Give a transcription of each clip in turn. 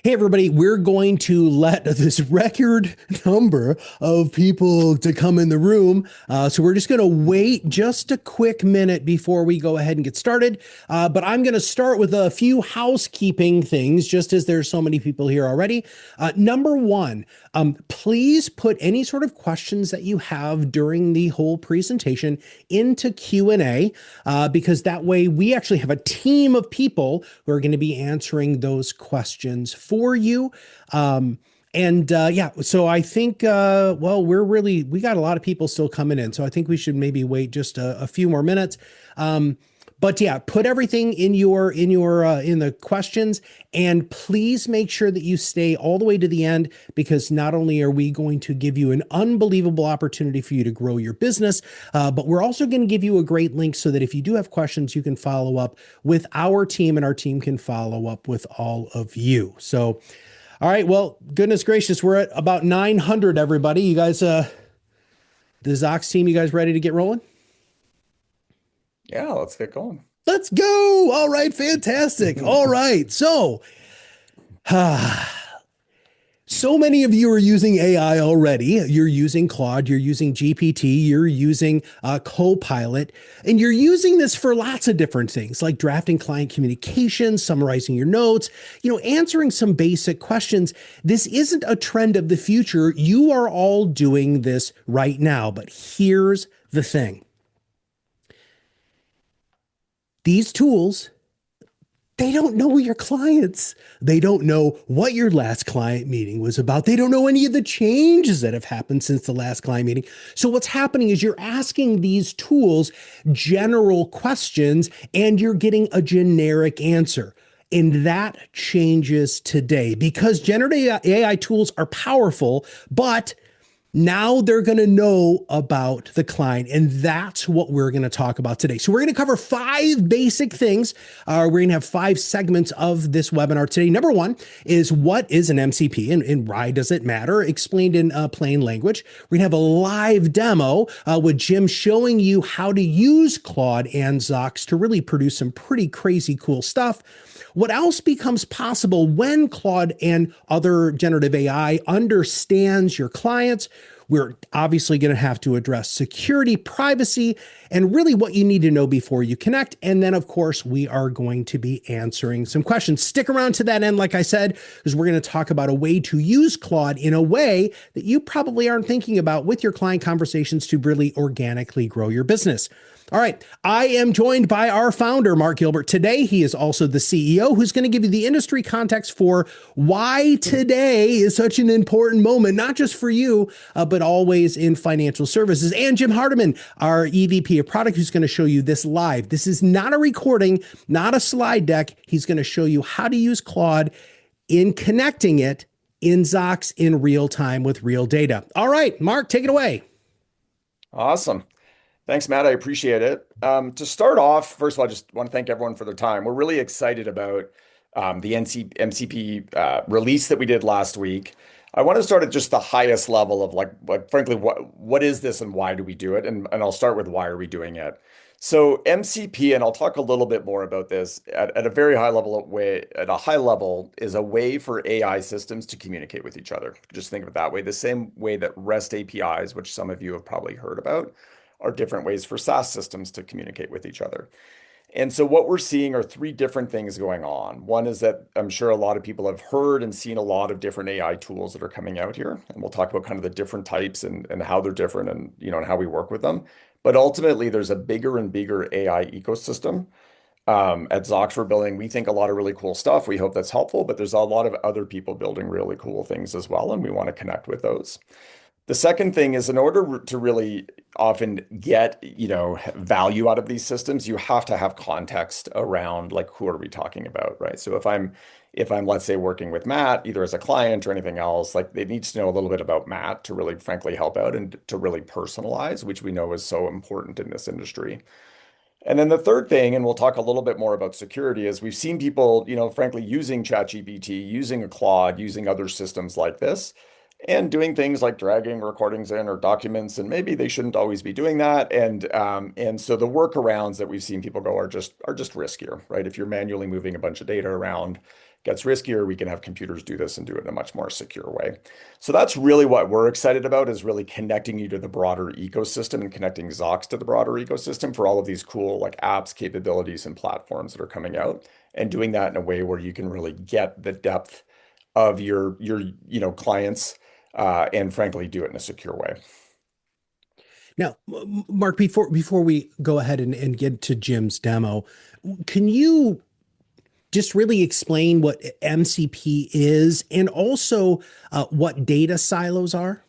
Hey, everybody, we're going to let this record number of people to come in the room. So we're just going to wait just a quick minute before we go ahead and get started. But I'm going to start with a few housekeeping things, just as there's so many people here already. Number one, please put any sort of questions that you have during the whole presentation into Q&A, because that way we actually have a team of people who are going to be answering those questions for you. So I think, we got a lot of people still coming in. So I think we should maybe wait just a few more minutes. But yeah, put everything in the questions, and please make sure that you stay all the way to the end, because not only are we going to give you an unbelievable opportunity for you to grow your business, but we're also going to give you a great link so that if you do have questions, you can follow up with our team, and our team can follow up with all of you. So, all right, well, goodness gracious, we're at about 900, everybody. You guys, the Zocks team, you guys ready to get rolling? Yeah, let's get going. Let's go. All right, fantastic. All right. So, so many of you are using AI already. You're using Claude, you're using GPT, you're using Copilot, and you're using this for lots of different things like drafting client communication, summarizing your notes, answering some basic questions. This isn't a trend of the future. You are all doing this right now. But here's the thing. These tools, they don't know your clients. They don't know what your last client meeting was about. They don't know any of the changes that have happened since the last client meeting. So what's happening is you're asking these tools general questions and you're getting a generic answer. And that changes today because generative AI tools are powerful, but now they're going to know about the client, and that's what we're going to talk about today. So we're going to cover 5 basic things. We're going to have 5 segments of this webinar today. Number 1 is what is an MCP and why does it matter? Explained in plain language. We're going to have a live demo with Jim showing you how to use Claude and Zocks to really produce some pretty crazy cool stuff. What else becomes possible when Claude and other generative AI understands your clients? We're obviously going to have to address security, privacy, and really what you need to know before you connect. And then, of course, we are going to be answering some questions. Stick around to that end, like I said, because we're going to talk about a way to use Claude in a way that you probably aren't thinking about with your client conversations to really organically grow your business. All right. I am joined by our founder, Mark Gilbert. Today, he is also the CEO who's going to give you the industry context for why today is such an important moment, not just for you, but always in financial services. And Jim Hardman, our EVP of Product, who's going to show you this live. This is not a recording, not a slide deck. He's going to show you how to use Claude in connecting it in Zocks in real time with real data. All right, Mark, take it away. Awesome. Thanks, Matt. I appreciate it. To start off, first of all, I just want to thank everyone for their time. We're really excited about the MCP release that we did last week. I want to start at just the highest level of frankly, what is this and why do we do it? And I'll start with why are we doing it? So MCP, and I'll talk a little bit more about this at a very high level at a high level is a way for AI systems to communicate with each other. Just think of it that way. The same way that REST APIs, which some of you have probably heard about, are different ways for SaaS systems to communicate with each other. And so what we're seeing are 3 different things going on. One is that I'm sure a lot of people have heard and seen a lot of different AI tools that are coming out here. And we'll talk about kind of the different types and how they're different and and how we work with them. But ultimately, there's a bigger and bigger AI ecosystem. At Zocks, we're building, we think, a lot of really cool stuff. We hope that's helpful, but there's a lot of other people building really cool things as well, and we want to connect with those. The second thing is in order to really often get, value out of these systems, you have to have context around like who are we talking about, right? So if I'm let's say working with Matt, either as a client or anything else, like they need to know a little bit about Matt to really frankly help out and to really personalize, which we know is so important in this industry. And then the third thing, and we'll talk a little bit more about security, is we've seen people, frankly, using ChatGPT, using a Claude, using other systems like this, and doing things like dragging recordings in or documents, and maybe they shouldn't always be doing that. And so the workarounds that we've seen people go are just riskier, right? If you're manually moving a bunch of data around, gets riskier, we can have computers do this and do it in a much more secure way. So that's really what we're excited about, is really connecting you to the broader ecosystem and connecting Zocks to the broader ecosystem for all of these cool like apps, capabilities, and platforms that are coming out, and doing that in a way where you can really get the depth of your clients, and frankly do it in a secure way. Now, Mark, before we go ahead and get to Jim's demo, can you just really explain what MCP is and also what data silos are?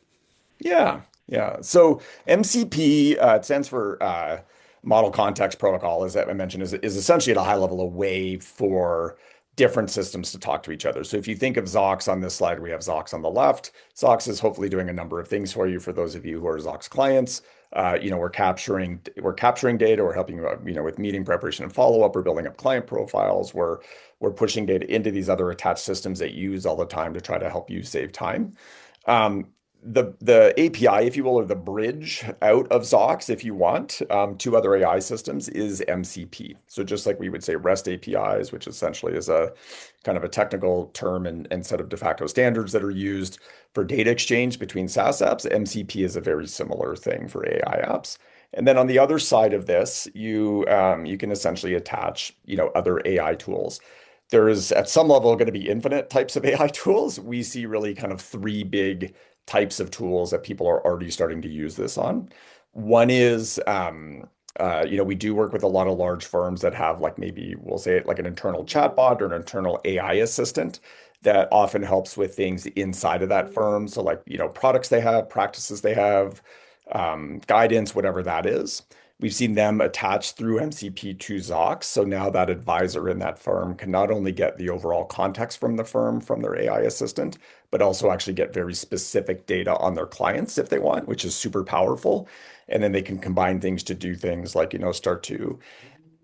Yeah, yeah. So MCP, it stands for Model Context Protocol, as I mentioned, is essentially at a high level a way for different systems to talk to each other. So if you think of Zocks on this slide, we have Zocks on the left. Zocks is hopefully doing a number of things for you. For those of you who are Zocks clients, we're capturing data. We're helping you, with meeting preparation and follow up. We're building up client profiles. We're pushing data into these other attached systems that you use all the time to try to help you save time. Um, the API, if you will, or the bridge out of Zocks, if you want, to other AI systems is MCP. So just like we would say REST APIs, which essentially is a kind of a technical term and set of de facto standards that are used for data exchange between SaaS apps, MCP is a very similar thing for AI apps. And then on the other side of this, you can essentially attach, other AI tools. There is at some level going to be infinite types of AI tools. We see really kind of three big types of tools that people are already starting to use this on. One is, we do work with a lot of large firms that have like maybe we'll say it like an internal chatbot or an internal AI assistant that often helps with things inside of that firm. So like, products they have, practices they have, guidance, whatever that is. We've seen them attached through MCP to Zocks. So now that advisor in that firm can not only get the overall context from the firm, from their AI assistant, but also actually get very specific data on their clients if they want, which is super powerful. And then they can combine things to do things like, start to,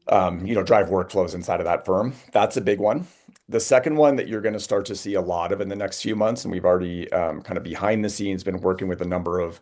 drive workflows inside of that firm. That's a big one. The second one that you're going to start to see a lot of in the next few months, and we've already kind of behind the scenes been working with a number of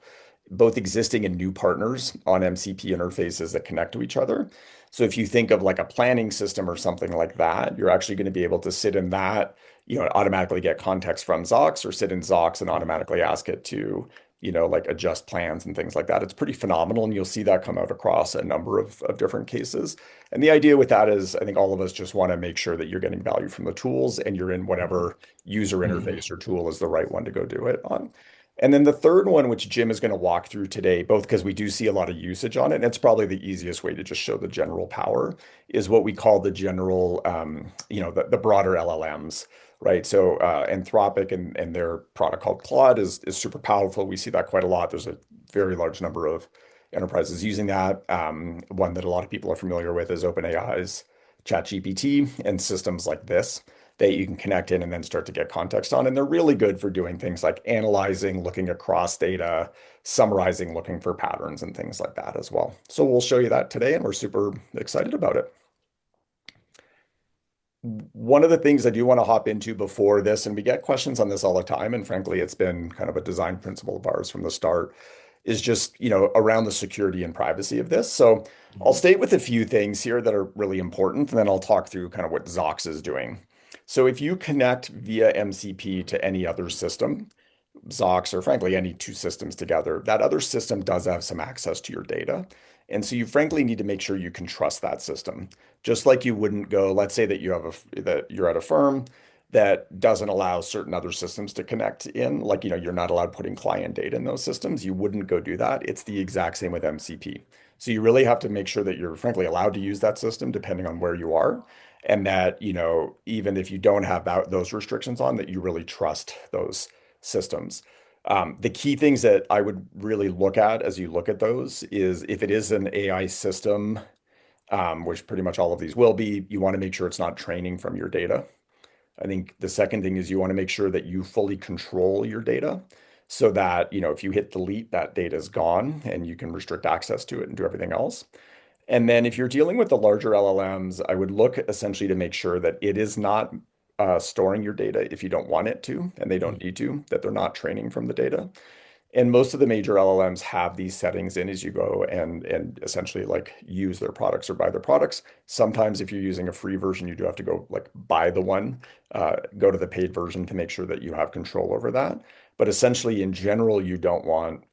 both existing and new partners on MCP interfaces that connect to each other. So if you think of like a planning system or something like that, you're actually going to be able to sit in that, automatically get context from Zocks, or sit in Zocks and automatically ask it to, like adjust plans and things like that. It's pretty phenomenal. And you'll see that come out across a number of different cases. And the idea with that is I think all of us just want to make sure that you're getting value from the tools and you're in whatever user Mhm. interface or tool is the right one to go do it on. And then the third one, which Jim is going to walk through today, both because we do see a lot of usage on it, and it's probably the easiest way to just show the general power, is what we call the general, the broader LLMs, right? So Anthropic and their product called Claude is super powerful. We see that quite a lot. There's a very large number of enterprises using that. One that a lot of people are familiar with is OpenAI's ChatGPT and systems like this that you can connect in and then start to get context on. And they're really good for doing things like analyzing, looking across data, summarizing, looking for patterns and things like that as well. So we'll show you that today, and we're super excited about it. One of the things I do want to hop into before this, and we get questions on this all the time, and frankly, it's been kind of a design principle of ours from the start, is just, around the security and privacy of this. So I'll state with a few things here that are really important, and then I'll talk through kind of what Zocks is doing. So if you connect via MCP to any other system, Zocks, or frankly, any two systems together, that other system does have some access to your data. And so you frankly need to make sure you can trust that system. Just like you wouldn't go, let's say that that you're at a firm that doesn't allow certain other systems to connect in, like, you're not allowed putting client data in those systems. You wouldn't go do that. It's the exact same with MCP. So you really have to make sure that you're frankly allowed to use that system depending on where you are. And that, even if you don't have those restrictions on, that you really trust those systems. The key things that I would really look at as you look at those is if it is an AI system, which pretty much all of these will be, you want to make sure it's not training from your data. I think the second thing is you want to make sure that you fully control your data so that, if you hit delete, that data is gone and you can restrict access to it and do everything else. And then if you're dealing with the larger LLMs, I would look essentially to make sure that it is not storing your data if you don't want it to, and they don't need to, that they're not training from the data. And most of the major LLMs have these settings in as you go and essentially like use their products or buy their products. Sometimes if you're using a free version, you do have to go like buy the one, go to the paid version to make sure that you have control over that. But essentially, in general, you don't want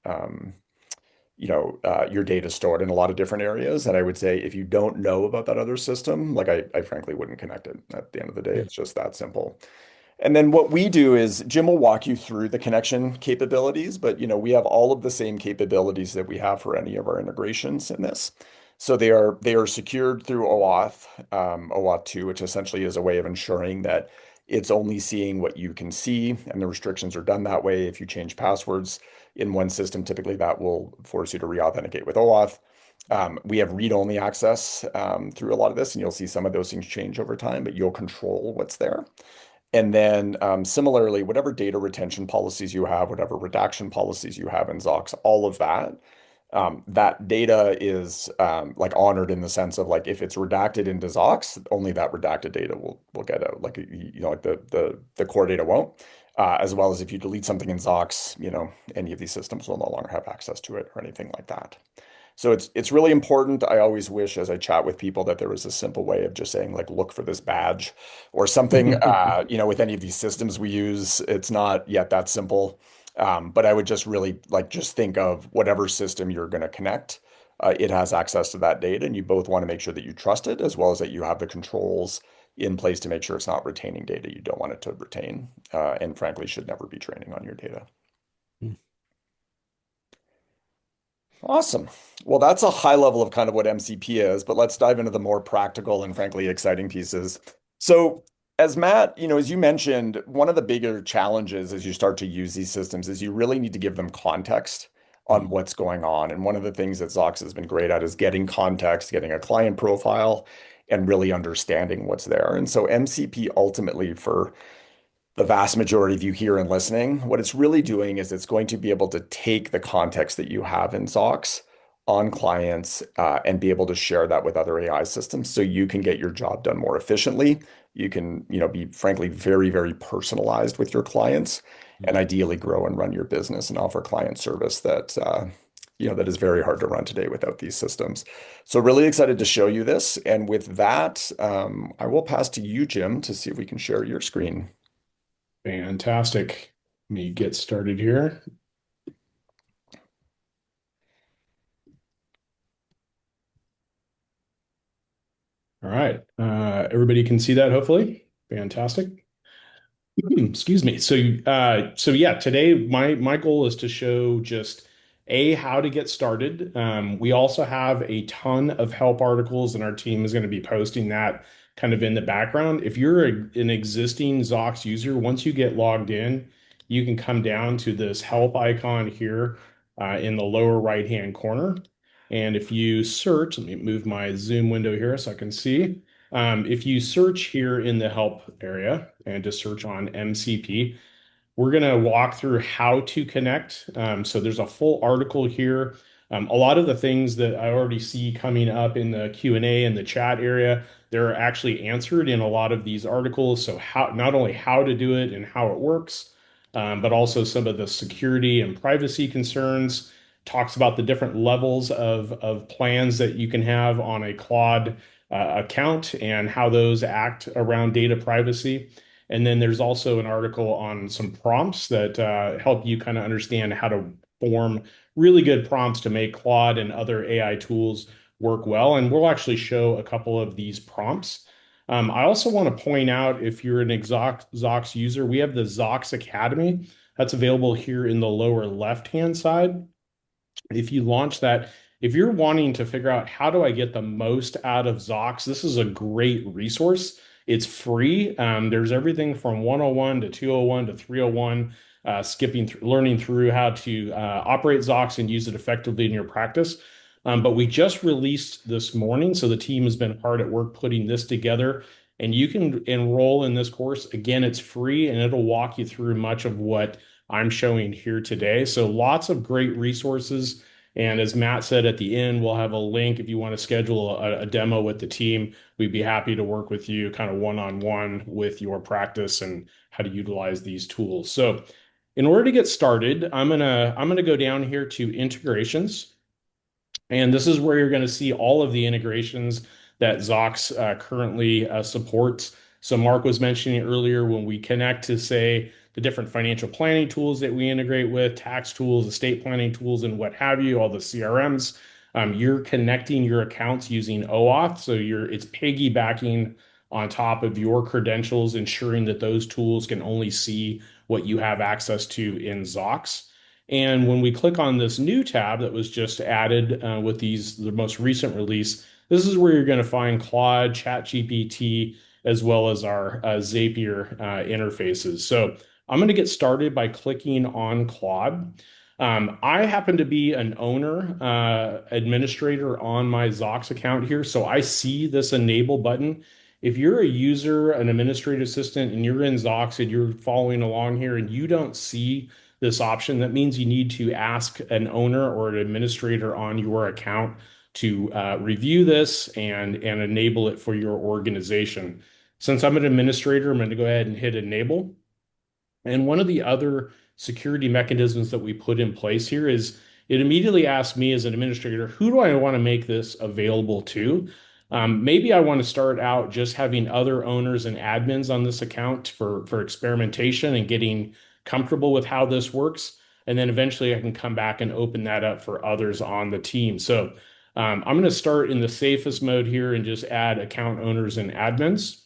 your data stored in a lot of different areas. And I would say if you don't know about that other system, like I frankly wouldn't connect it. At the end of the day, it's just that simple. And then what we do is Jim will walk you through the connection capabilities, but we have all of the same capabilities that we have for any of our integrations in this. So they are secured through OAuth, OAuth 2, which essentially is a way of ensuring that it's only seeing what you can see, and the restrictions are done that way. If you change passwords in one system, typically that will force you to re-authenticate with OAuth. We have read-only access through a lot of this, and you'll see some of those things change over time, but you'll control what's there. And then similarly, whatever data retention policies you have, whatever redaction policies you have in Zocks, all of that, that data is like honored in the sense of like if it's redacted into Zocks, only that redacted data will get out. Like like the core data won't. As well as if you delete something in Zocks, any of these systems will no longer have access to it or anything like that. So it's really important. I always wish as I chat with people that there was a simple way of just saying like, look for this badge or something. With any of these systems we use, it's not yet that simple. But I would just really like just think of whatever system you're going to connect. It has access to that data, and you both want to make sure that you trust it as well as that you have the controls in place to make sure it's not retaining data you don't want it to retain, and frankly should never be training on your data. Awesome. Well, that's a high level of kind of what MCP is, but let's dive into the more practical and frankly exciting pieces. So, as Matt, as you mentioned, one of the bigger challenges as you start to use these systems is you really need to give them context on what's going on. And one of the things that Zox has been great at is getting context, getting a client profile, and really understanding what's there. And so MCP ultimately for the vast majority of you here and listening, what it's really doing is it's going to be able to take the context that you have in Zocks on clients and be able to share that with other AI systems so you can get your job done more efficiently. You can, be frankly very, very personalized with your clients and ideally grow and run your business and offer client service that is very hard to run today without these systems. So really excited to show you this. And with that, I will pass to you, Jim, to see if we can share your screen. Fantastic. Let me get started here. All right. Everybody can see that, hopefully. Fantastic. Excuse me. So yeah, today my goal is to show just how to get started. We also have a ton of help articles, and our team is going to be posting that kind of in the background. If you're an existing Zox user, once you get logged in, you can come down to this help icon here in the lower right-hand corner. And if you search, let me move my Zoom window here so I can see. If you search here in the help area and just search on MCP, we're going to walk through how to connect. So there's a full article here. A lot of the things that I already see coming up in the Q&A and the chat area, they're actually answered in a lot of these articles. So not only how to do it and how it works, but also some of the security and privacy concerns. Talks about the different levels of plans that you can have on a Claude account and how those act around data privacy. And then there's also an article on some prompts that help you kind of understand how to form really good prompts to make Claude and other AI tools work well. And we'll actually show a couple of these prompts. I also want to point out if you're an Zocks user, we have the Zocks Academy that's available here in the lower left-hand side. If you launch that, if you're wanting to figure out how do I get the most out of Zocks, this is a great resource. It's free. There's everything from 101 to 201 to 301, learning through how to operate Zocks and use it effectively in your practice. But we just released this morning, so the team has been hard at work putting this together. And you can enroll in this course. Again, it's free and it'll walk you through much of what I'm showing here today. So lots of great resources. And as Matt said at the end, we'll have a link if you want to schedule a demo with the team. We'd be happy to work with you kind of one-on-one with your practice and how to utilize these tools. So In order to get started, I'm gonna go down here to integrations. And this is where you're going to see all of the integrations that Zocks currently supports. So Mark was mentioning earlier when we connect to, say, the different financial planning tools that we integrate with, tax tools, estate planning tools, and what have you, all the CRMs, you're connecting your accounts using OAuth. So it's piggybacking on top of your credentials, ensuring that those tools can only see what you have access to in Zocks. And when we click on this new tab that was just added with the most recent release, this is where you're going to find Claude, ChatGPT, as well as our Zapier interfaces. So I'm going to get started by clicking on Claude. I happen to be an owner, administrator on my Zocks account here, so I see this enable button. If you're a user, an administrative assistant, and you're in Zocks and you're following along here and you don't see this option, that means you need to ask an owner or an administrator on your account to review this and enable it for your organization. Since I'm an administrator, I'm going to go ahead and hit enable. And one of the other security mechanisms that we put in place here is it immediately asks me as an administrator, who do I want to make this available to? Maybe I want to start out just having other owners and admins on this account for experimentation and getting comfortable with how this works. And then eventually I can come back and open that up for others on the team. So I'm going to start in the safest mode here and just add account owners and admins.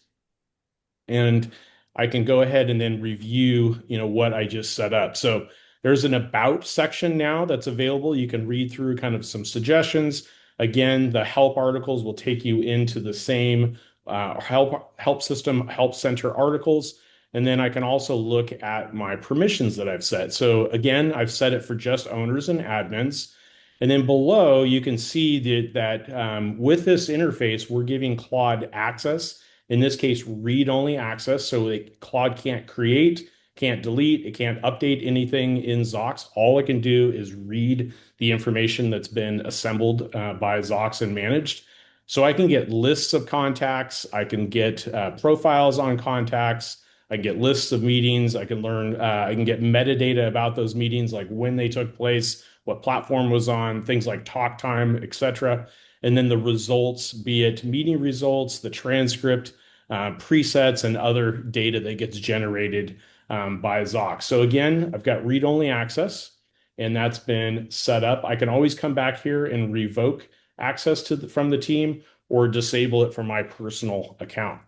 And I can go ahead and then review, what I just set up. So there's an about section now that's available. You can read through kind of some suggestions. Again, the help articles will take you into the same help system, help center articles. And then I can also look at my permissions that I've set. So again, I've set it for just owners and admins. And then below, you can see that with this interface, we're giving Claude access, in this case, read-only access, so that Claude can't create, can't delete, it can't update anything in Zocks. All it can do is read the information that's been assembled by Zocks and managed. So I can get lists of contacts, I can get profiles on contacts, I can get lists of meetings, I can get metadata about those meetings, like when they took place, what platform was on, things like talk time, etc. And then the results, be it meeting results, the transcript, presets, and other data that gets generated by Zocks. So again, I've got read-only access, and that's been set up. I can always come back here and revoke access from the team or disable it from my personal account.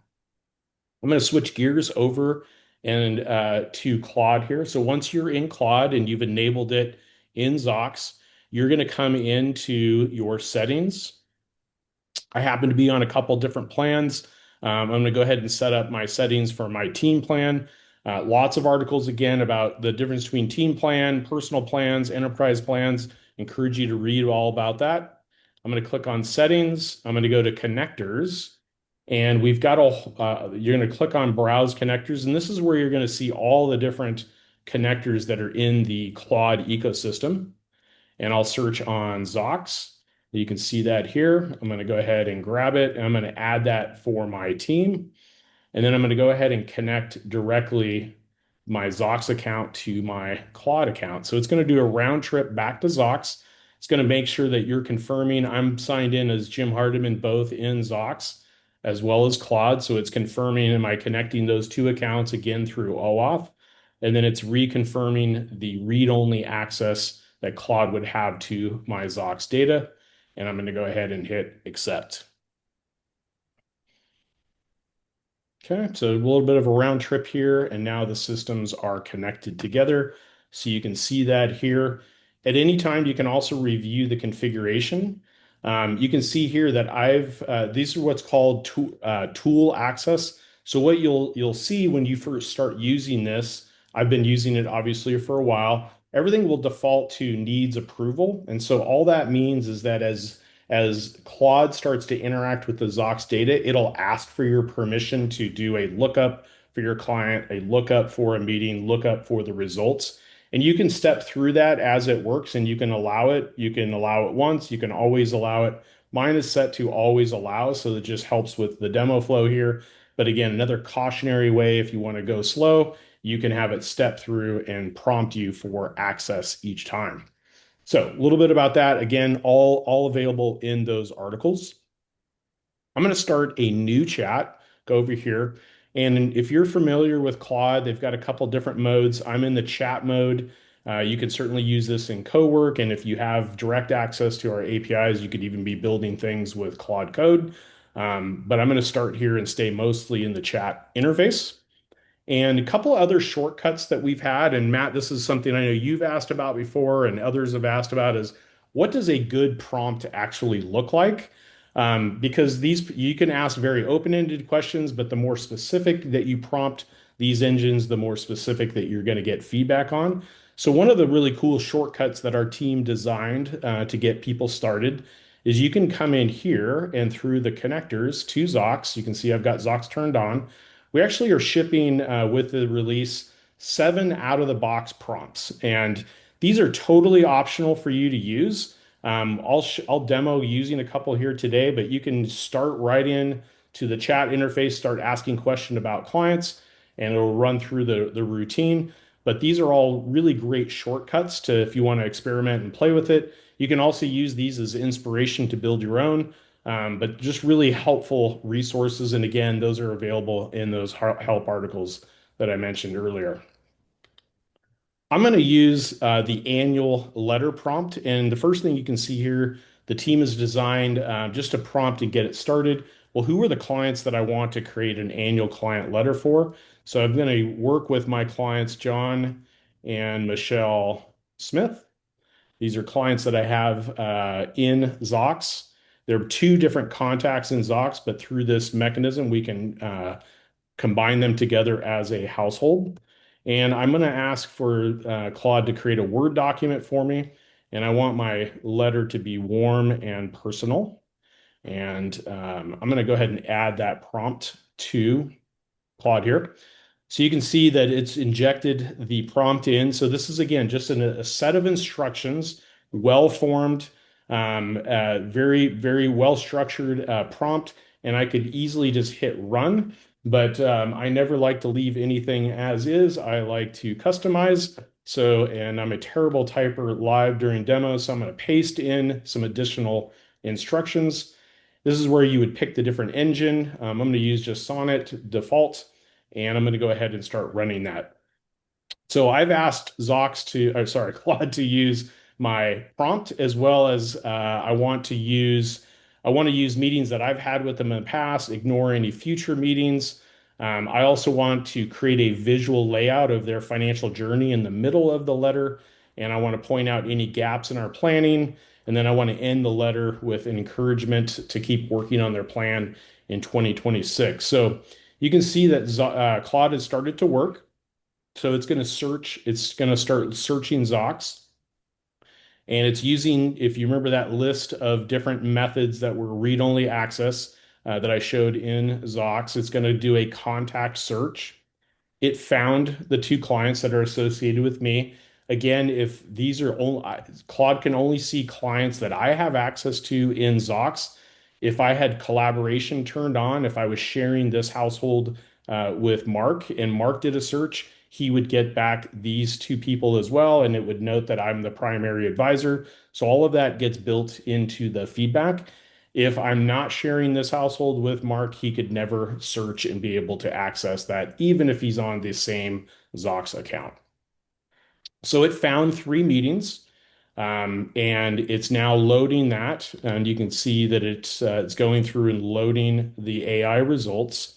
I'm going to switch gears over and to Claude here. So once you're in Claude and you've enabled it in Zocks, you're going to come into your settings. I happen to be on a couple different plans. I'm going to go ahead and set up my settings for my team plan. Lots of articles again about the difference between team plan, personal plans, enterprise plans. Encourage you to read all about that. I'm going to click on settings. I'm going to go to connectors. And we've got you're going to click on browse connectors. And this is where you're going to see all the different connectors that are in the Claude ecosystem. And I'll search on Zocks. You can see that here. I'm going to go ahead and grab it. And I'm going to add that for my team. And then I'm going to go ahead and connect directly my Zocks account to my Claude account. So it's going to do a round trip back to Zocks. It's going to make sure that you're confirming I'm signed in as Jim Hardman, both in Zocks as well as Claude. So it's confirming, am I connecting those two accounts again through OAuth? And then it's reconfirming the read-only access that Claude would have to my Zocks data. And I'm going to go ahead and hit accept. Okay, so a little bit of a round trip here, and now the systems are connected together. So you can see that here. At any time, you can also review the configuration. You can see here that these are what's called tool access. So what you'll see when you first start using this, I've been using it obviously for a while, everything will default to needs approval. And so all that means is that as Claude starts to interact with the Zocks data, it'll ask for your permission to do a lookup for your client, a lookup for a meeting, lookup for the results. And you can step through that as it works, and you can allow it. You can allow it once, you can always allow it. Mine is set to always allow, so it just helps with the demo flow here. But again, another cautionary way, if you want to go slow, you can have it step through and prompt you for access each time. So a little bit about that. Again, all available in those articles. I'm going to start a new chat. Go over here. And if you're familiar with Claude, they've got a couple different modes. I'm in the chat mode. You can certainly use this in co-work. And if you have direct access to our APIs, you could even be building things with Claude Code. But I'm going to start here and stay mostly in the chat interface. And a couple other shortcuts that we've had, and Matt, this is something I know you've asked about before and others have asked about, is what does a good prompt actually look like? Because these you can ask very open-ended questions, but the more specific that you prompt these engines, the more specific that you're going to get feedback on. So one of the really cool shortcuts that our team designed to get people started is you can come in here and through the connectors to Zocks. You can see I've got Zocks turned on. We actually are shipping with the release 7 out of the box prompts, and these are totally optional for you to use. I'll demo using a couple here today, but you can start right in to the chat interface, start asking questions about clients, and it'll run through the routine. But these are all really great shortcuts to if you want to experiment and play with it. You can also use these as inspiration to build your own. But just really helpful resources. And again, those are available in those help articles that I mentioned earlier. I'm going to use the annual letter prompt. And the first thing you can see here, the team is designed just to prompt and get it started. Well, who are the clients that I want to create an annual client letter for? So I'm going to work with my clients, John and Michelle Smith. These are clients that I have in Zocks. There are 2 different contacts in Zocks, but through this mechanism, we can combine them together as a household. And I'm going to ask for Claude to create a Word document for me. And I want my letter to be warm and personal. And I'm going to go ahead and add that prompt to Claude here. So you can see that it's injected the prompt in. So this is, again, just a set of instructions, well-formed, very, very well-structured prompt. And I could easily just hit run. But I never like to leave anything as is. I like to customize. So, and I'm a terrible typer live during demos. So I'm going to paste in some additional instructions. This is where you would pick the different engine. I'm going to use just Sonnet default. And I'm going to go ahead and start running that. So I've asked Claude to use my prompt as well as I want to use meetings that I've had with them in the past, ignore any future meetings. I also want to create a visual layout of their financial journey in the middle of the letter, and I want to point out any gaps in our planning. And then I want to end the letter with an encouragement to keep working on their plan in 2026. So you can see that Claude has started to work. So it's going to search, it's going to start searching Zocks. And it's using, if you remember that list of different methods that were read-only access that I showed in Zocks, it's going to do a contact search. It found the 2 clients that are associated with me. Again, if these are only, Claude can only see clients that I have access to in Zocks. If I had collaboration turned on, if I was sharing this household with Mark and Mark did a search, he would get back these 2 people as well, and it would note that I'm the primary advisor. So all of that gets built into the feedback. If I'm not sharing this household with Mark, he could never search and be able to access that, even if he's on the same Zocks account. So it found 3 meetings, and it's now loading that. And you can see that it's going through and loading the AI results.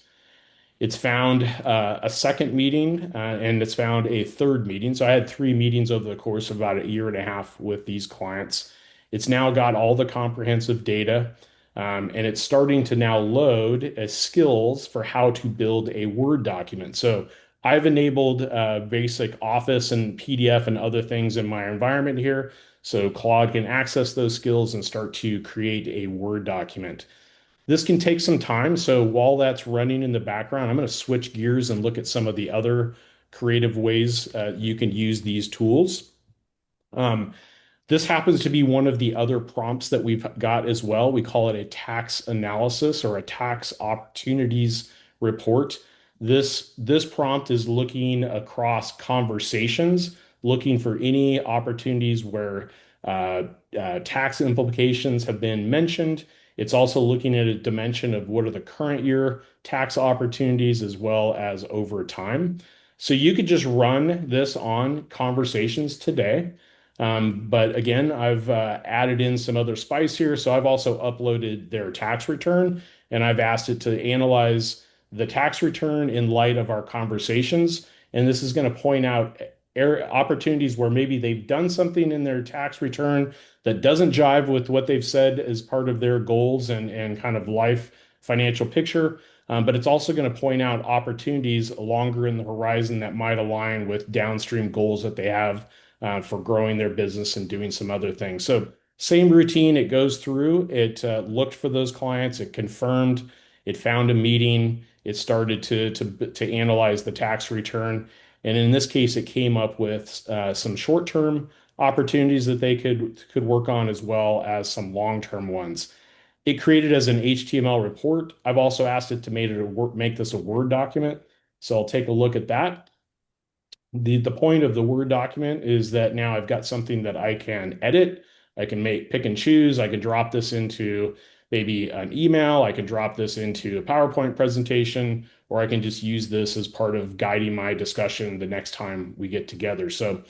It's found a second meeting, and it's found a third meeting. So I had 3 meetings over the course of about a year and a half with these clients. It's now got all the comprehensive data, and it's starting to now load as skills for how to build a Word document. So I've enabled basic Office and PDF and other things in my environment here. So Claude can access those skills and start to create a Word document. This can take some time. So while that's running in the background, I'm going to switch gears and look at some of the other creative ways you can use these tools. This happens to be one of the other prompts that we've got as well. We call it a tax analysis or a tax opportunities report. This prompt is looking across conversations, looking for any opportunities where uh, tax implications have been mentioned. It's also looking at a dimension of what are the current year tax opportunities as well as over time. So you could just run this on conversations today. But again, I've added in some other spice here. So I've also uploaded their tax return and I've asked it to analyze the tax return in light of our conversations. And this is going to point out opportunities where maybe they've done something in their tax return that doesn't jive with what they've said as part of their goals and kind of life financial picture. But it's also going to point out opportunities longer in the horizon that might align with downstream goals that they have for growing their business and doing some other things. So same routine, it goes through, it looked for those clients, it confirmed, it found a meeting, it started to analyze the tax return. And in this case, it came up with some short-term opportunities that they could work on as well as some long-term ones. It created as an HTML report. I've also asked it to make this a Word document. So I'll take a look at that. The point of the Word document is that now I've got something that I can edit. I can pick and choose. I can drop this into maybe an email. I can drop this into a PowerPoint presentation, or I can just use this as part of guiding my discussion the next time we get together. So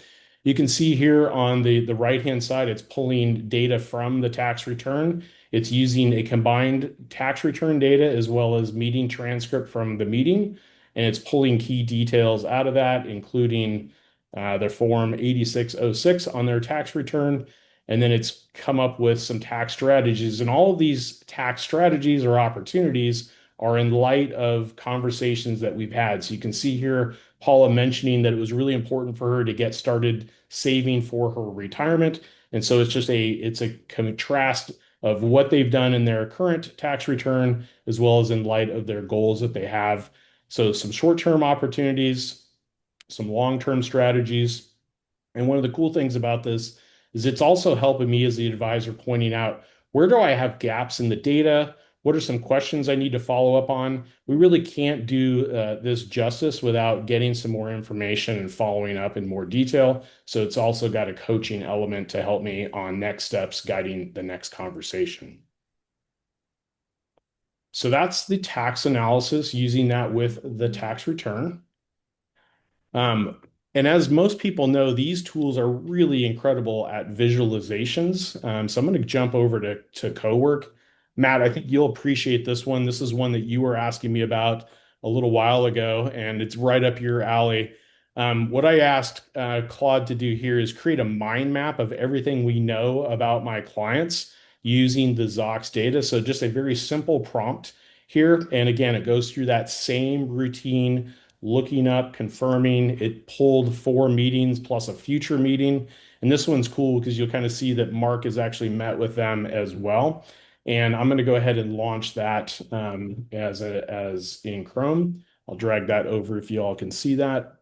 you can see here on the right-hand side, it's pulling data from the tax return. It's using a combined tax return data as well as meeting transcript from the meeting, and it's pulling key details out of that, including their Form 8606 on their tax return. And then it's come up with some tax strategies. And all of these tax strategies or opportunities are in light of conversations that we've had. So you can see here Paula mentioning that it was really important for her to get started saving for her retirement. And so it's a contrast of what they've done in their current tax return as well as in light of their goals that they have. So some short-term opportunities, some long-term strategies. And one of the cool things about this is it's also helping me as the advisor pointing out where do I have gaps in the data? What are some questions I need to follow up on? We really can't do this justice without getting some more information and following up in more detail. So it's also got a coaching element to help me on next steps, guiding the next conversation. So that's the tax analysis using that with the tax return. Um, and as most people know, these tools are really incredible at visualizations. So I'm going to jump over to Cowork. Matt, I think you'll appreciate this one. This is one that you were asking me about a little while ago, and it's right up your alley. What I asked Claude to do here is create a mind map of everything we know about my clients using the Zocks data. So just a very simple prompt here. And again, it goes through that same routine looking up, confirming. It pulled 4 meetings plus a future meeting. And this one's cool because you'll kind of see that Mark has actually met with them as well. And I'm going to go ahead and launch that as in Chrome. I'll drag that over if you all can see that.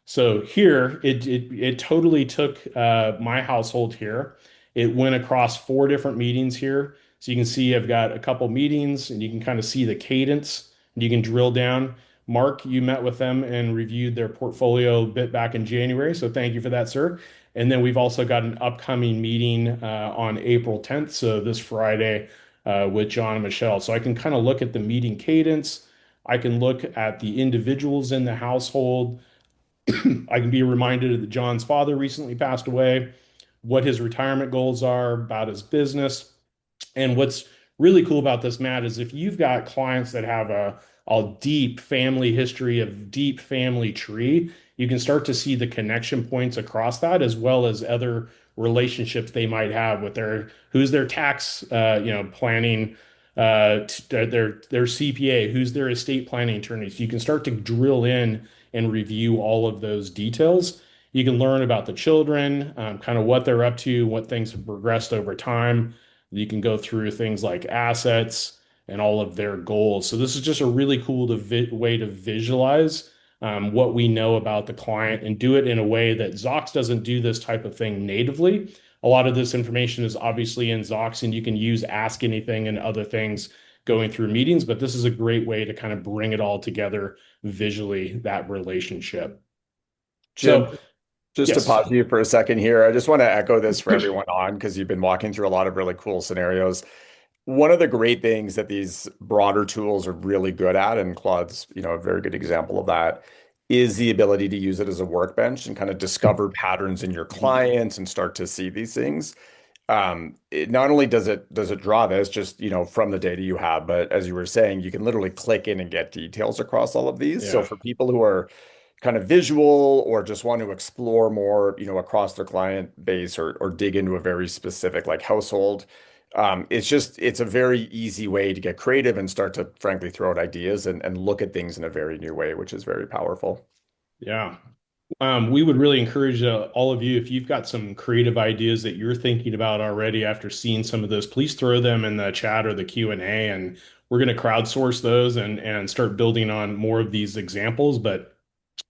So here, it totally took my household here. It went across 4 different meetings here. So you can see I've got a couple meetings and you can kind of see the cadence and you can drill down. Mark, you met with them and reviewed their portfolio a bit back in January. So thank you for that, sir. And then we've also got an upcoming meeting on April 10th, so this Friday with John and Michelle. So I can kind of look at the meeting cadence. I can look at the individuals in the household. I can be reminded that John's father recently passed away, what his retirement goals are, about his business. And what's really cool about this, Matt, is if you've got clients that have a deep family history, of deep family tree, you can start to see the connection points across that, as well as other relationships they might have with who's their tax, planning, their CPA, who's their estate planning attorney. So you can start to drill in and review all of those details. You can learn about the children, kind of what they're up to, what things have progressed over time. You can go through things like assets and all of their goals. So this is just a really cool way to visualize what we know about the client and do it in a way that Zocks doesn't do this type of thing natively. A lot of this information is obviously in Zocks, and you can use Ask Anything and other things going through meetings, but this is a great way to kind of bring it all together visually, that relationship. Jim, So, just to yes. pause you for a second here, I just want to echo this for everyone on because you've been walking through a lot of really cool scenarios. One of the great things that these broader tools are really good at, and Claude's, a very good example of that, is the ability to use it as a workbench and kind of discover patterns in your clients and start to see these things. It not only does it draw this just, from the data you have, but as you were saying, you can literally click in and get details across all of these. So Yeah. for people who are kind of visual or just want to explore more, across their client base or dig into a very specific like household, it's a very easy way to get creative and start to frankly throw out ideas and look at things in a very new way, which is very powerful. Yeah. We would really encourage all of you, if you've got some creative ideas that you're thinking about already after seeing some of those, please throw them in the chat or the Q&A, and we're going to crowdsource those and start building on more of these examples. But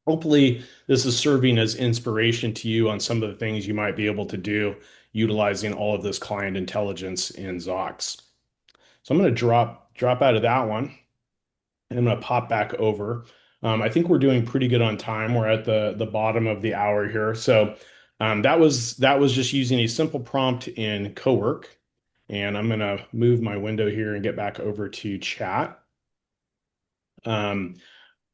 hopefully, this is serving as inspiration to you on some of the things you might be able to do utilizing all of this client intelligence in Zocks. So I'm going to drop out of that one. And I'm going to pop back over. I think we're doing pretty good on time. We're at the bottom of the hour here. So that was just using a simple prompt in Cowork. And I'm going to move my window here and get back over to chat. Um,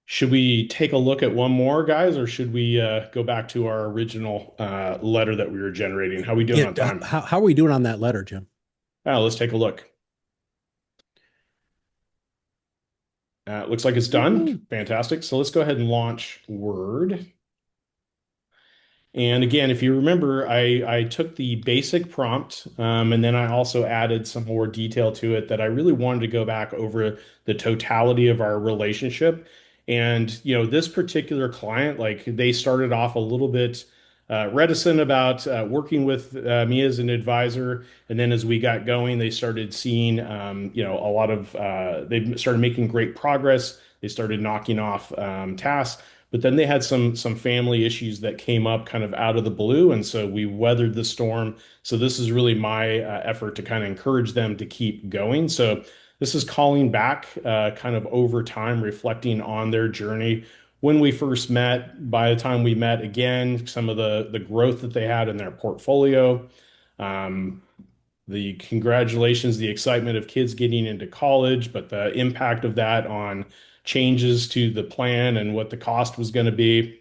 should we take a look at one more, guys, or should we go back to our original letter that we were generating? How are we doing on time? How are we doing on that letter, Jim? Let's take a look. Looks like it's done. Woo-hoo. Fantastic. So let's go ahead and launch Word. And again, if you remember, I took the basic prompt, and then I also added some more detail to it that I really wanted to go back over the totality of our relationship. And, this particular client, like they started off a little bit reticent about working with me as an advisor. And then as we got going, they started seeing, a lot of, they started making great progress. They started knocking off tasks. But then they had some family issues that came up kind of out of the blue, and so we weathered the storm. So this is really my effort to kind of encourage them to keep going. So this is calling back kind of over time, reflecting on their journey when we first met, by the time we met again, some of the growth that they had in their portfolio. Um, the congratulations, the excitement of kids getting into college, but the impact of that on changes to the plan and what the cost was going to be.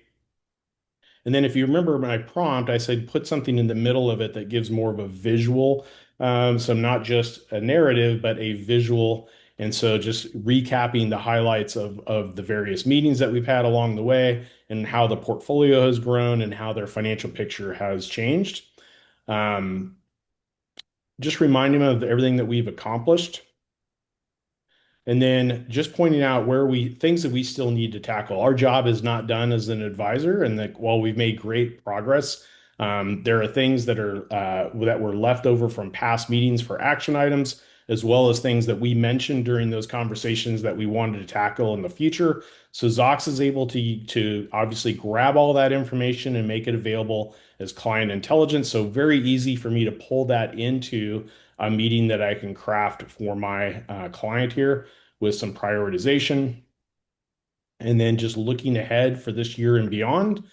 And then if you remember my prompt, I said put something in the middle of it that gives more of a visual. So not just a narrative, but a visual. And so just recapping the highlights of the various meetings that we've had along the way and how the portfolio has grown and how their financial picture has changed. Um, just reminding them of everything that we've accomplished. And then just pointing out where things that we still need to tackle. Our job is not done as an advisor, and that while we've made great progress, there are things that were left over from past meetings for action items, as well as things that we mentioned during those conversations that we wanted to tackle in the future. So Zox is able to obviously grab all that information and make it available as client intelligence. So very easy for me to pull that into a meeting that I can craft for my client here with some prioritization. And then just looking ahead for this year and beyond.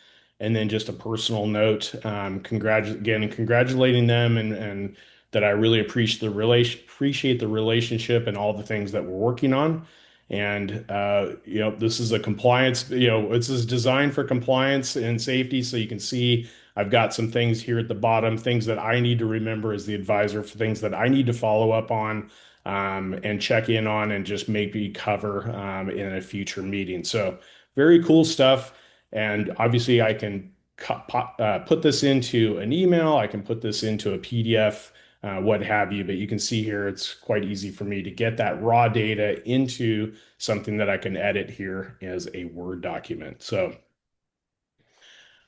And then just a personal note, congratulating them and that I really appreciate the relationship and all the things that we're working on. And this is a compliance, this is designed for compliance and safety. So you can see I've got some things here at the bottom, things that I need to remember as the advisor, for things that I need to follow up on and check in on and just maybe cover in a future meeting. So very cool stuff. And obviously, I can put this into an email. I can put this into a PDF, what have you. But you can see here, it's quite easy for me to get that raw data into something that I can edit here as a Word document. So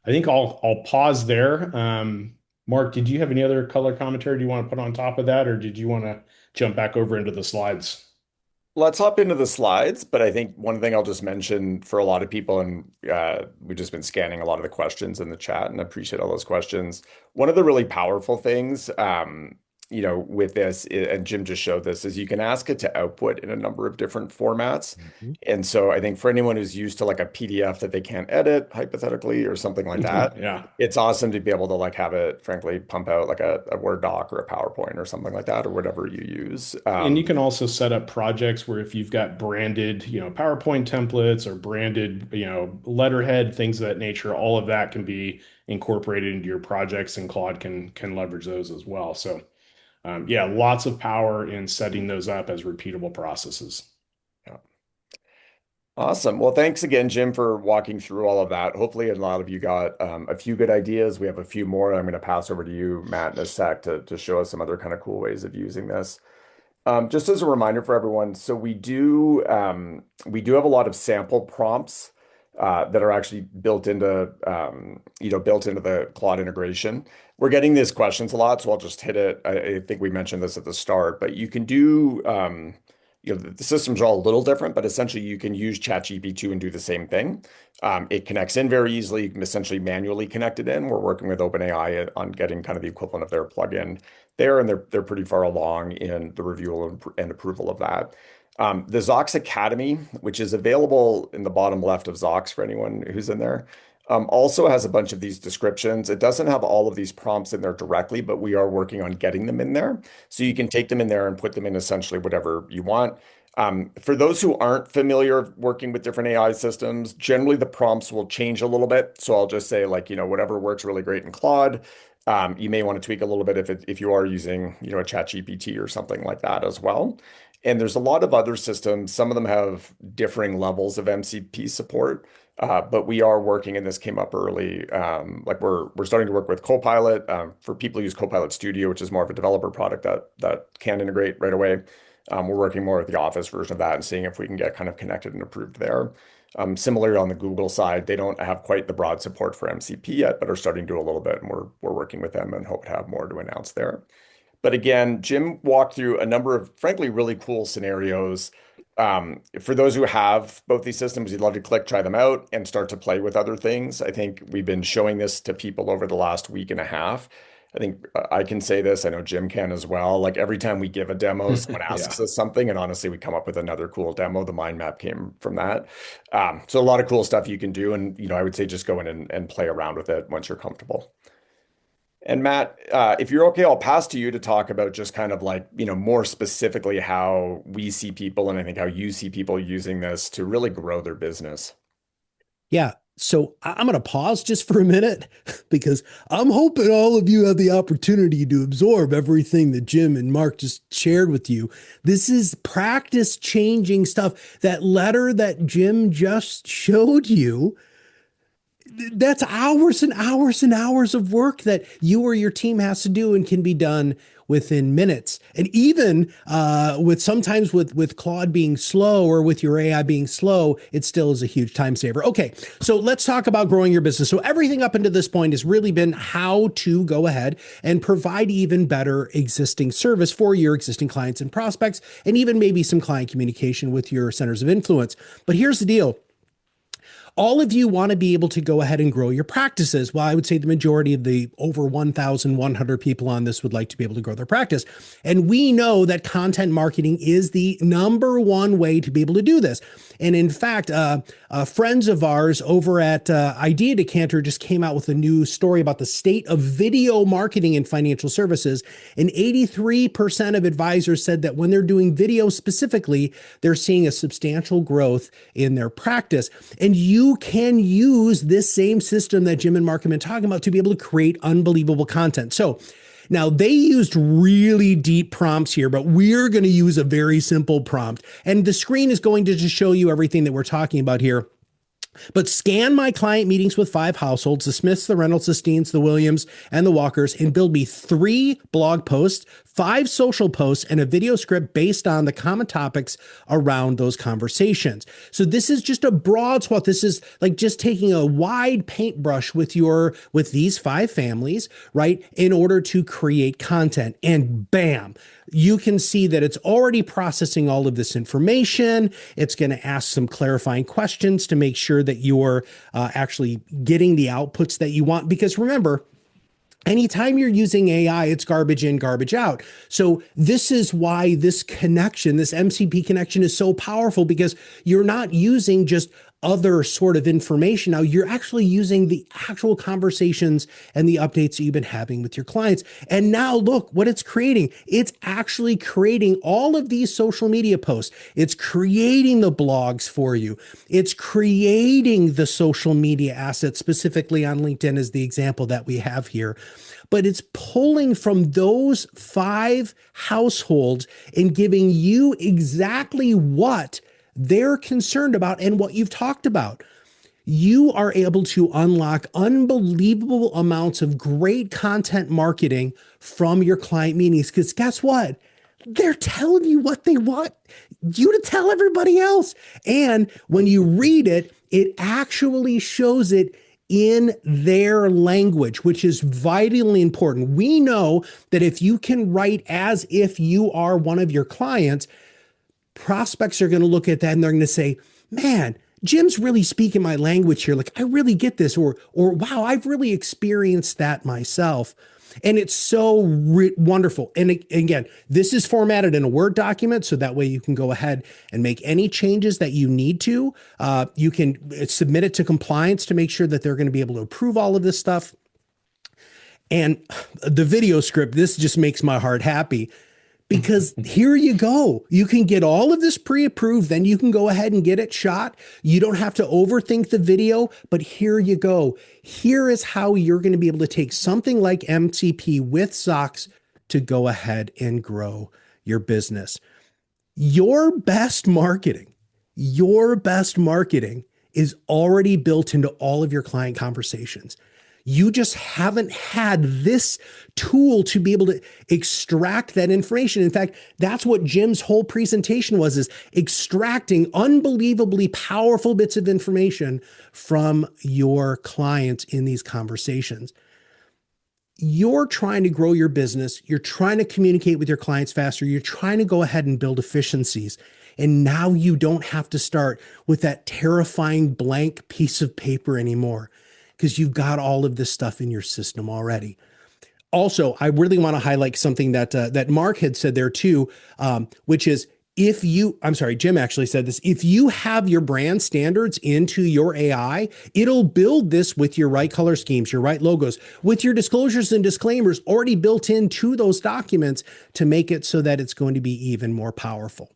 I think I'll pause there. Mark, did you have any other color commentary do you want to put on top of that, or did you want to jump back over into the slides? Let's hop into the slides, but I think one thing I'll just mention for a lot of people, and we've just been scanning a lot of the questions in the chat and appreciate all those questions. One of the really powerful things with this, and Jim just showed this, is you can ask it to output in a number of different formats. Mhm. And so I think for anyone who's used to like a PDF that they can't edit, hypothetically, or something like that, Yeah. it's awesome to be able to like have it, frankly, pump out like a Word doc or a PowerPoint or something like that, or whatever you use. And you can also set up projects where if you've got branded, PowerPoint templates or branded, letterhead, things of that nature, all of that can be incorporated into your projects, and Claude can leverage those as well. So, yeah, lots of power in setting those up as repeatable processes. Yeah. Awesome. Well, thanks again, Jim, for walking through all of that. Hopefully, a lot of you got a few good ideas. We have a few more. I'm going to pass over to you, Matt, in a sec to show us some other kind of cool ways of using this. Just as a reminder for everyone, so we do have a lot of sample prompts that are actually built into the Claude integration. We're getting these questions a lot, so I'll just hit it. I think we mentioned this at the start, but you can do the systems are all a little different, but essentially you can use ChatGPT and do the same thing. It connects in very easily. You can essentially manually connect it in. We're working with OpenAI on getting kind of the equivalent of their plugin there, and they're pretty far along in the review and approval of that. The Zocks Academy, which is available in the bottom left of Zocks for anyone who's in there, also has a bunch of these descriptions. It doesn't have all of these prompts in there directly, but we are working on getting them in there. So you can take them in there and put them in essentially whatever you want. For those who aren't familiar working with different AI systems, generally the prompts will change a little bit. So I'll just say like, whatever works really great in Claude, you may want to tweak a little bit if you are using, a ChatGPT or something like that as well. And there's a lot of other systems. Some of them have differing levels of MCP support, but we are working, and this came up early. Like we're starting to work with Copilot for people who use Copilot Studio, which is more of a developer product that can integrate right away. We're working more with the Office version of that and seeing if we can get kind of connected and approved there. Similarly, on the Google side, they don't have quite the broad support for MCP yet, but are starting to do a little bit, and we're working with them and hope to have more to announce there. But again, Jim walked through a number of, frankly, really cool scenarios. For those who have both these systems, you'd love to click, try them out, and start to play with other things. I think we've been showing this to people over the last week and a half. I think I can say this. I know Jim can as well. Like every time we give a demo, someone Yeah. asks us something, and honestly, we come up with another cool demo. The mind map came from that. So a lot of cool stuff you can do. And, I would say just go in and play around with it once you're comfortable. And Matt, if you're okay, I'll pass to you to talk about just kind of like, more specifically how we see people, and I think how you see people using this to really grow their business. Yeah. So I'm going to pause just for a minute because I'm hoping all of you have the opportunity to absorb everything that Jim and Mark just shared with you. This is practice changing stuff. That letter that Jim just showed you, that's hours and hours and hours of work that you or your team has to do and can be done within minutes. And even with sometimes with Claude being slow or with your AI being slow, it still is a huge time saver. Okay, so let's talk about growing your business. So everything up until this point has really been how to go ahead and provide even better existing service for your existing clients and prospects, and even maybe some client communication with your centers of influence. But here's the deal. All of you want to be able to go ahead and grow your practices. Well, I would say the majority of the over 1,100 people on this would like to be able to grow their practice. And we know that content marketing is the number one way to be able to do this. And in fact, friends of ours over at Idea Decanter just came out with a new story about the state of video marketing in financial services. And 83% of advisors said that when they're doing video specifically, they're seeing a substantial growth in their practice. And you can use this same system that Jim and Mark have been talking about to be able to create unbelievable content. So now they used really deep prompts here, but we're going to use a very simple prompt. And the screen is going to just show you everything that we're talking about here. But scan my client meetings with 5 households, the Smiths, the Reynolds, the Steens, the Williams, and the Walkers, and build me 3 blog posts, 5 social posts, and a video script based on the common topics around those conversations. So this is just a broad swath. This is like just taking a wide paintbrush with these 5 families, right, in order to create content. And bam, you can see that it's already processing all of this information. It's going to ask some clarifying questions to make sure that you're actually getting the outputs that you want. Because remember, Anytime you're using AI, it's garbage in, garbage out. So this is why this connection, this MCP connection is so powerful, because you're not using just other sort of information. Now you're actually using the actual conversations and the updates that you've been having with your clients. And now look what it's creating. It's actually creating all of these social media posts. It's creating the blogs for you. It's creating the social media assets, specifically on LinkedIn as the example that we have here. But it's pulling from those 5 households and giving you exactly what they're concerned about and what you've talked about. You are able to unlock unbelievable amounts of great content marketing from your client meetings, because guess what? They're telling you what they want you to tell everybody else. And when you read it, it actually shows it in their language, which is vitally important. We know that if you can write as if you are one of your clients, prospects are going to look at that and they're going to say, man, Jim's really speaking my language here. Like, I really get this, or wow, I've really experienced that myself. And it's so wonderful. And again, this is formatted in a Word document, so that way you can go ahead and make any changes that you need to. You can submit it to compliance to make sure that they're going to be able to approve all of this stuff. And the video script, this just makes my heart happy, because here you go. You can get all of this pre-approved, then you can go ahead and get it shot. You don't have to overthink the video, but here you go. Here is how you're going to be able to take something like MCP with Zocks to go ahead and grow your business. Your best marketing is already built into all of your client conversations. You just haven't had this tool to be able to extract that information. In fact, that's what Jim's whole presentation was, is extracting unbelievably powerful bits of information from your clients in these conversations. You're trying to grow your business. You're trying to communicate with your clients faster. You're trying to go ahead and build efficiencies. And now you don't have to start with that terrifying blank piece of paper anymore, because you've got all of this stuff in your system already. Also, I really want to highlight something that Mark had said there too, which is, Jim actually said this, if you have your brand standards into your AI, it'll build this with your right color schemes, your right logos, with your disclosures and disclaimers already built into those documents to make it so that it's going to be even more powerful.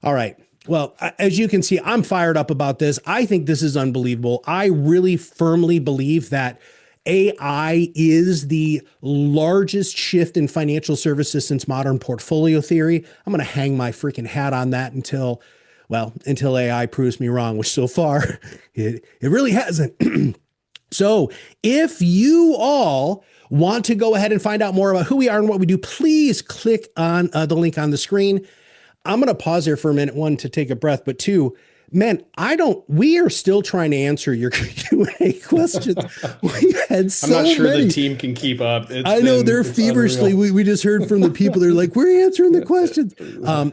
All right. Well, as you can see, I'm fired up about this. I think this is unbelievable. I really firmly believe that AI is the largest shift in financial services since modern portfolio theory. I'm going to hang my freaking hat on that until AI proves me wrong, which so far it really hasn't. So if you all want to go ahead and find out more about who we are and what we do, please click on the link on the screen. I'm going to pause here for a minute, one, to take a breath, but two, man, we are still trying to answer your Q&A questions. We had so many. I'm not sure the team can keep up. I know they're feverishly. We just heard from the people. They're like, we're answering the questions.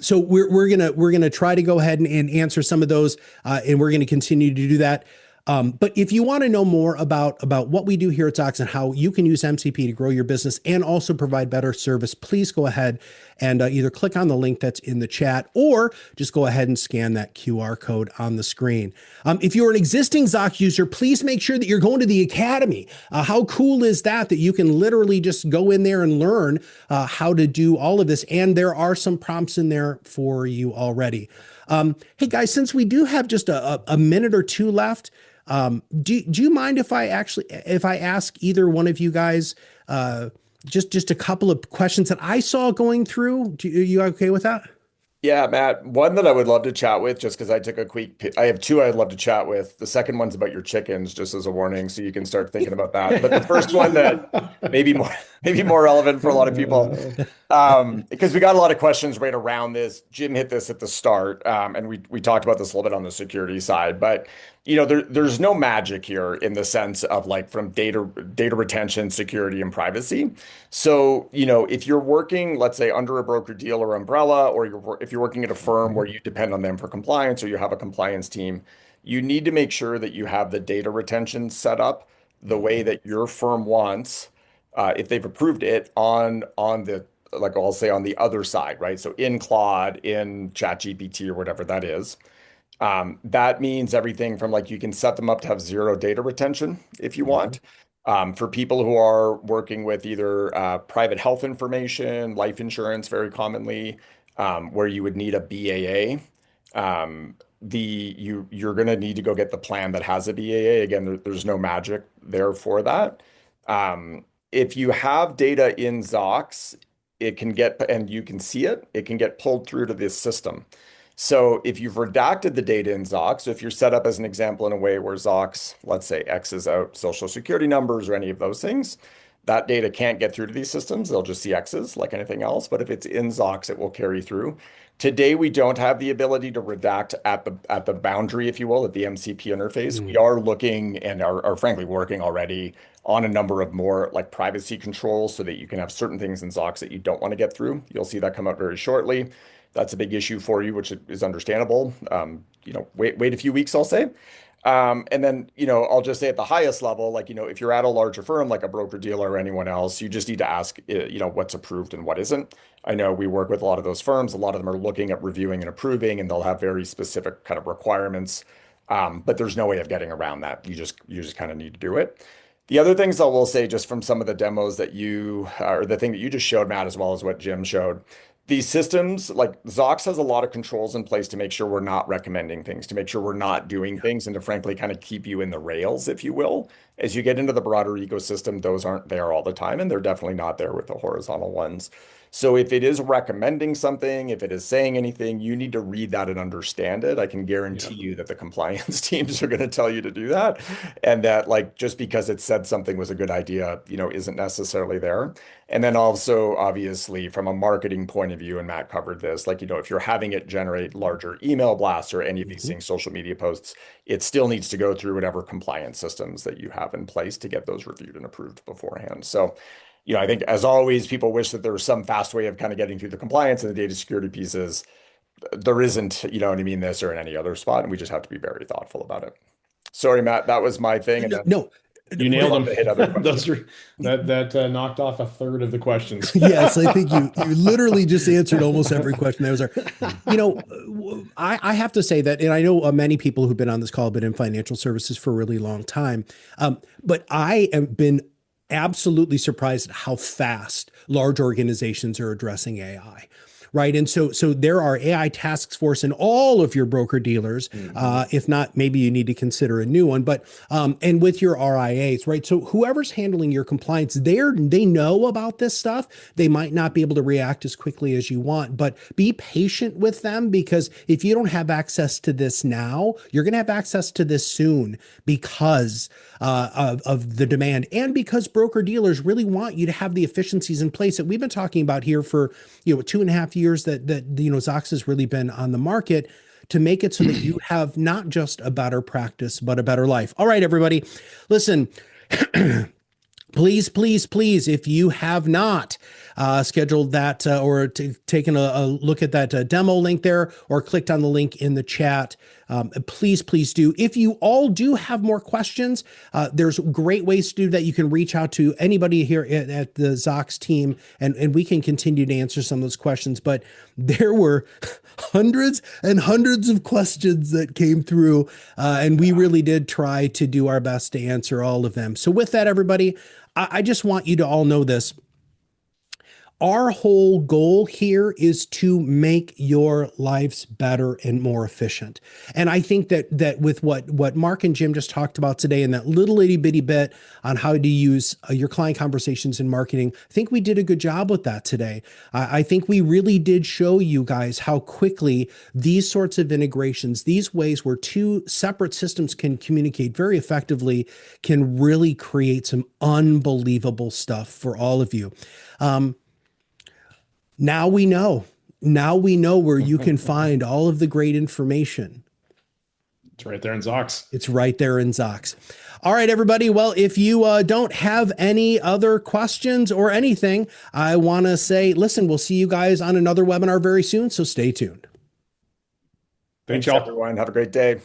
So we're gonna try to go ahead and answer some of those, and we're gonna continue to do that. But if you want to know more about what we do here at Zocks and how you can use MCP to grow your business and also provide better service, please go ahead and either click on the link that's in the chat or just go ahead and scan that QR code on the screen. If you're an existing Zocks user, please make sure that you're going to the Academy. How cool is that you can literally just go in there and learn how to do all of this. And there are some prompts in there for you already. Hey guys, since we do have just a minute or two left, do you mind if I ask either one of you guys just a couple of questions that I saw going through? Are you okay with that? Yeah, Matt, one that I would love to chat with, just because I took a I have two I'd love to chat with. The second one's about your chickens, just as a warning, so you can start thinking about that. But the first one that maybe more relevant for a lot of people, because we got a lot of questions right around this. Jim hit this at the start, and we talked about this a little bit on the security side. But there's no magic here in the sense of like from data retention, security, and privacy. So if you're working, let's say, under a broker dealer umbrella, or if you're working at a firm where you depend on them for compliance, or you have a compliance team, you need to make sure that you have the data retention set up the way that your firm wants, if they've approved it on the, like I'll say, on the other side, right? So in Claude, in ChatGPT or whatever that is. That means everything from, like, you can set them up to have zero data retention if you Mhm. want. For people who are working with either private health information, life insurance, very commonly, where you would need a BAA, you're going to need to go get the plan that has a BAA. Again, there's no magic there for that. If you have data in Zocks, it can get, and you can see it, it can get pulled through to this system. So if you've redacted the data in Zocks, so if you're set up as an example in a way where Zocks, let's say, X's out social security numbers or any of those things, that data can't get through to these systems. They'll just see X's like anything else. But if it's in Zocks, it will carry through. Today, we don't have the ability to redact at the boundary, if you will, at the MCP interface. We Mm. are looking and are frankly working already on a number of more like privacy controls so that you can have certain things in Zocks that you don't want to get through. You'll see that come out very shortly. That's a big issue for you, which is understandable. Wait a few weeks, I'll say. And then, I'll just say at the highest level, like, if you're at a larger firm, like a broker dealer or anyone else, you just need to ask, what's approved and what isn't. I know we work with a lot of those firms. A lot of them are looking at reviewing and approving, and they'll have very specific kind of requirements. But there's no way of getting around that. You just kind of need to do it. The other things I will say, just from some of the demos that or the thing that you just showed, Matt, as well as what Jim showed, these systems, like Zocks has a lot of controls in place to make sure we're not recommending things, to make sure we're not doing things, and to frankly kind of keep you in the rails, if you will. As you get into the broader ecosystem, those aren't there all the time, and they're definitely not there with the horizontal ones. So if it is recommending something, if it is saying anything, you need to read that and understand it. I can Yeah. guarantee you that the compliance teams are going to tell you to do that. And that, like, just because it said something was a good idea, isn't necessarily there. And then also, obviously, from a marketing point of view, and Matt covered this, like, if you're having it generate larger email blasts or any of these Mhm. things, social media posts, it still needs to go through whatever compliance systems that you have in place to get those reviewed and approved beforehand. So, I think, as always, people wish that there was some fast way of kind of getting through the compliance and the data security pieces. There isn't, you know what I mean, this or in any other spot, and we just have to be very thoughtful about it. Sorry, Matt, that was my thing, and No, then no. You would nailed love to hit other them. questions. Those are that knocked off a third of the questions. Yes, I think you literally just answered almost every question. That was our, I have to say that, and I know many people who've been on this call have been in financial services for a really long time, but I have been absolutely surprised at how fast large organizations are addressing AI. Right. And so there are AI task force in all of your broker dealers. Mhm. If not, maybe you need to consider a new one. But and with your RIAs, right? So whoever's handling your compliance, they know about this stuff. They might not be able to react as quickly as you want, but be patient with them, because if you don't have access to this now, you're going to have access to this soon, because of the demand, and because broker dealers really want you to have the efficiencies in place that we've been talking about here for 2.5 years that Zocks has really been on the market, to make it so that you have not just a better practice but a better life. All right, everybody, listen. Please, please, please, if you have not scheduled that or taken a look at that demo link there, or clicked on the link in the chat, please, please do. If you all do have more questions, there's great ways to do that. You can reach out to anybody here at the Zocks team, and we can continue to answer some of those questions. But there were hundreds and hundreds of questions that came through, and we really did try to do our best to answer all of them. So with that, everybody, I just want you to all know this. Our whole goal here is to make your lives better and more efficient. And I think that with what Mark and Jim just talked about today, and that little itty bitty bit on how to use your client conversations in marketing, I think we did a good job with that today. I think we really did show you guys how quickly these sorts of integrations, these ways where two separate systems can communicate very effectively, can really create some unbelievable stuff for all of you. Now we know. Now we know where you can find all of the great information. It's right there in Zocks. It's right there in Zocks. All right, everybody. Well, if you don't have any other questions or anything, I want to say, listen, we'll see you guys on another webinar very soon, so stay tuned. Thanks, Thanks, y'all. everyone. Have a great day.